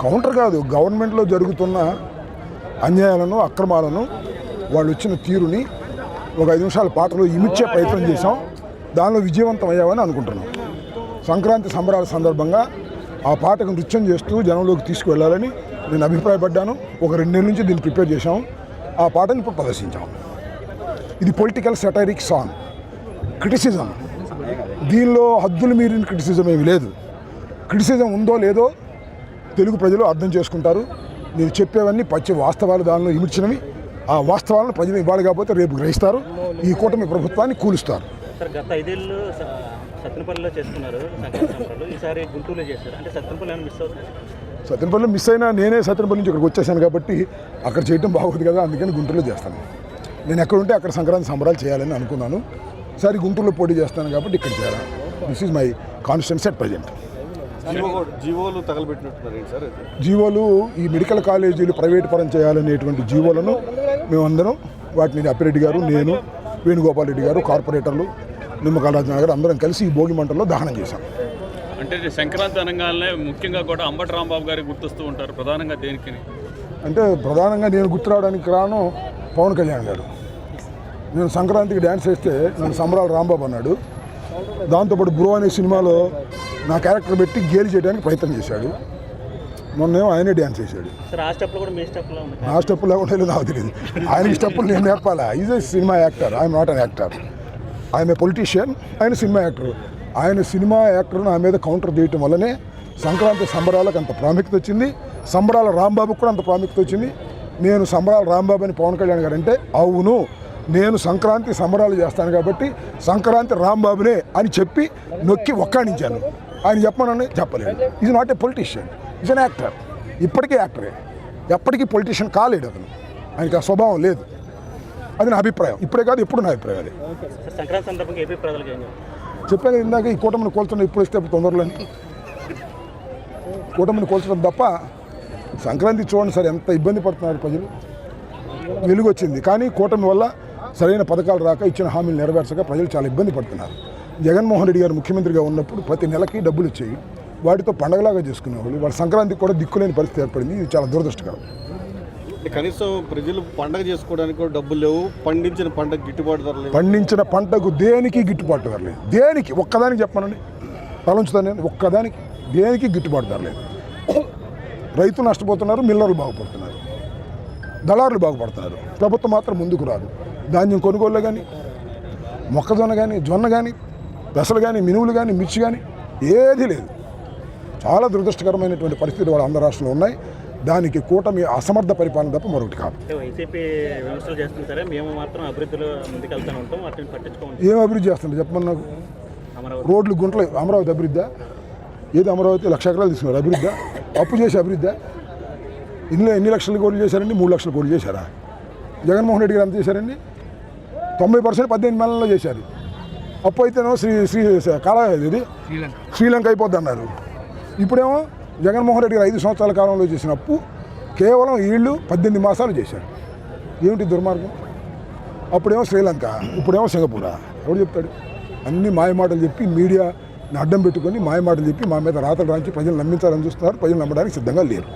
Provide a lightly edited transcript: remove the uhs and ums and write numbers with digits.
Counter కాదు, గవర్నమెంట్లో జరుగుతున్న అన్యాయాలను అక్రమాలను వాళ్ళు వచ్చిన తీరుని ఒక 5 నిమిషాల పాటలో ఇమిడ్చే ప్రయత్నం చేశాం. దానిలో విజయవంతం అయ్యామని అనుకుంటున్నాం. సంక్రాంతి సంబరాల సందర్భంగా ఆ పాటకు నృత్యం చేస్తూ జనంలోకి తీసుకువెళ్ళాలని నేను అభిప్రాయపడ్డాను. ఒక 2 నెలల నుంచి దీన్ని ప్రిపేర్ చేశాం. ఆ పాటను ఇప్పుడు ప్రదర్శించాం. ఇది పొలిటికల్ సెటైరిక్ సాంగ్, క్రిటిసిజం. దీనిలో హద్దులు మీరిన క్రిటిసిజం ఏమి లేదు. క్రిటిసిజం ఉందో లేదో తెలుగు ప్రజలు అర్థం చేసుకుంటారు. నేను చెప్పేవన్నీ పచ్చి వాస్తవాలు దానిలో ఇమిడ్చినవి. ఆ వాస్తవాలను ప్రజలు ఇవ్వాలి కాకపోతే రేపు గ్రహిస్తారు. ఈ కూటమి ప్రభుత్వాన్ని కూలుస్తారు. సార్, గత 5 ఏళ్ళు సత్తెనపల్లిలో చేసుకున్నారు సంక్రాంతి సంబరాలు, ఈసారి గుంటూరులో చేస్తారు. అంటే సత్తెనపల్లి ఏమైనా మిస్ అవుతుంది? సత్తెనపల్లి మిస్ అయినా నేనే సత్తెనపల్లి నుంచి ఇక్కడికి వచ్చేసాను కాబట్టి అక్కడ చేయడం బాగోదు కదా, అందుకని గుంటూరులో చేస్తాను. నేను ఎక్కడ ఉంటే అక్కడ సంక్రాంతి సంబరాలు చేయాలని అనుకున్నాను. సరే గుంటూరులో పోటీ చేస్తాను కాబట్టి ఇక్కడ చేయాలి. This is my constituency at present. జీవోలు తగలబెట్టినట్టున్నారు సార్. జీవోలు ఈ మెడికల్ కాలేజీలు ప్రైవేట్ పరం చేయాలనేటువంటి జీవోలను మేమందరం వాటిని అప్పిరెడ్డి గారు, నేను, వేణుగోపాల్ రెడ్డి గారు, కార్పొరేటర్లు, నిమ్మకాయల రాజనాథ్ గారు అందరం కలిసి ఈ భోగి మంటల్లో దహనం చేశాం. అంటే సంక్రాంతి అనగానే ముఖ్యంగా కూడా అంబటి రాంబాబు గారికి గుర్తొస్తూ ఉంటారు. ప్రధానంగా దేనికి అంటే ప్రధానంగా నేను గుర్తురావడానికి కారణం పవన్ కళ్యాణ్ గారు. నేను సంక్రాంతికి డ్యాన్స్ వేస్తే నన్ను సంబరాల రాంబాబు అన్నాడు. దాంతోపాటు బ్రో అనే సినిమాలో నా క్యారెక్టర్ పెట్టి గేలి చేయడానికి ప్రయత్నం చేశాడు. మొన్నేమో ఆయనే డ్యాన్స్ చేశాడు. నా స్టెప్పులు లేకుండా నాకు తెలియదు. ఆయన స్టెప్పులు నేను నేర్పాలా? Is a cinema actor, I'm not an actor. ఆయన పొలిటీషియన్, ఆయన సినిమా యాక్టర్. ఆయన సినిమా యాక్టర్ నా మీద కౌంటర్ చేయటం వల్లనే సంక్రాంతి సంబరాలకు అంత ప్రాముఖ్యత వచ్చింది. సంబరాల రాంబాబుకు కూడా అంత ప్రాముఖ్యత వచ్చింది. నేను సంబరాల రాంబాబు అని పవన్ కళ్యాణ్ గారు అంటే అవును, నేను సంక్రాంతి సంబరాలు చేస్తాను కాబట్టి సంక్రాంతి రాంబాబునే అని చెప్పి నొక్కి ఒక్కాణించాను. ఆయన చెప్పమని చెప్పలేదు. Is not a politician, is an actor. ఇప్పటికీ యాక్టరే, ఎప్పటికీ పొలిటీషియన్ కాలేడు అతను. ఆయనకి ఆ స్వభావం లేదు. అది నా అభిప్రాయం. ఇప్పుడే కాదు, ఎప్పుడు నా అభిప్రాయం. అది చెప్పాను ఇందాక, ఈ కూటమిని కోల్చడం ఇప్పుడు ఇస్తే తొందరలోని కూటమిని కోల్చడం తప్ప సంక్రాంతి చూడండి సార్ ఎంత ఇబ్బంది పడుతున్నారు ప్రజలు. వెలుగు వచ్చింది కానీ కూటమి వల్ల సరైన పథకాలు రాక, ఇచ్చిన హామీలు నెరవేర్చక ప్రజలు చాలా ఇబ్బంది పడుతున్నారు. జగన్మోహన్ రెడ్డి గారు ముఖ్యమంత్రిగా ఉన్నప్పుడు ప్రతి నెలకి డబ్బులు ఇచ్చేవి, వాటితో పండగలాగా చేసుకునేవాళ్ళు. వాళ్ళ సంక్రాంతికి కూడా దిక్కులేని పరిస్థితి ఏర్పడింది. ఇది చాలా దురదృష్టకరం. కనీసం ప్రజలు పండగ చేసుకోవడానికి కూడా డబ్బులు లేవు. పండించిన పంటకు గిట్టుబాటు ధర లేదు. పండించిన పంటకు దేనికి గిట్టుబాటు ధర లేదు. దేనికి ఒక్కదానికి చెప్పానండి, తలంచుతాను నేను. ఒక్కదానికి దేనికి గిట్టుబాటు ధర లేదు. రైతులు నష్టపోతున్నారు, మిల్లర్లు బాగుపడుతున్నారు, దళారులు బాగుపడుతున్నారు. ప్రభుత్వం మాత్రం ముందుకు రాదు. ధాన్యం కొనుగోలు కానీ, మొక్కజొన్న కానీ, జొన్న కానీ, పెసలు కానీ, మినువులు కానీ, మిర్చి కానీ ఏదీ లేదు. చాలా దురదృష్టకరమైనటువంటి పరిస్థితులు వాళ్ళ ఆంధ్ర రాష్ట్రంలో ఉన్నాయి. దానికి కూటమి అసమర్థ పరిపాలన తప్ప మరొకటి కాదు. ఏం అభివృద్ధి చేస్తుంటే చెప్పమని నాకు. రోడ్లు గుంటలు అమరావతి అభివృద్ధి? ఏది అమరావతి? 1,00,000 ఎకరాలు తీసుకున్నారు అభివృద్ధి? అప్పు చేసి అభివృద్ధి? ఎన్ని లక్షల కోట్లు చేశారండి? 3 లక్షల కోట్లు చేశారా? జగన్మోహన్ రెడ్డి గారు ఎంత చేశారండి? 90% 18 నెలల్లో చేశారు. అప్పు అయితేనో ఇది శ్రీలంక అయిపోద్ది అన్నారు. ఇప్పుడేమో జగన్మోహన్ రెడ్డి గారు 5 సంవత్సరాల కాలంలో చేసిన అప్పు కేవలం వీళ్ళు 18 మాసాలు చేశారు. ఏమిటి దుర్మార్గం? అప్పుడేమో శ్రీలంక, ఇప్పుడేమో సింగపూరా? ఎవరు చెప్తాడు? అన్ని మాయమాటలు చెప్పి మీడియా అడ్డం పెట్టుకొని మాయమాటలు చెప్పి మా మీద రాతలు రాంచి ప్రజలు నమ్మించాలని చూస్తున్నారు. ప్రజలు నమ్మడానికి సిద్ధంగా లేరు.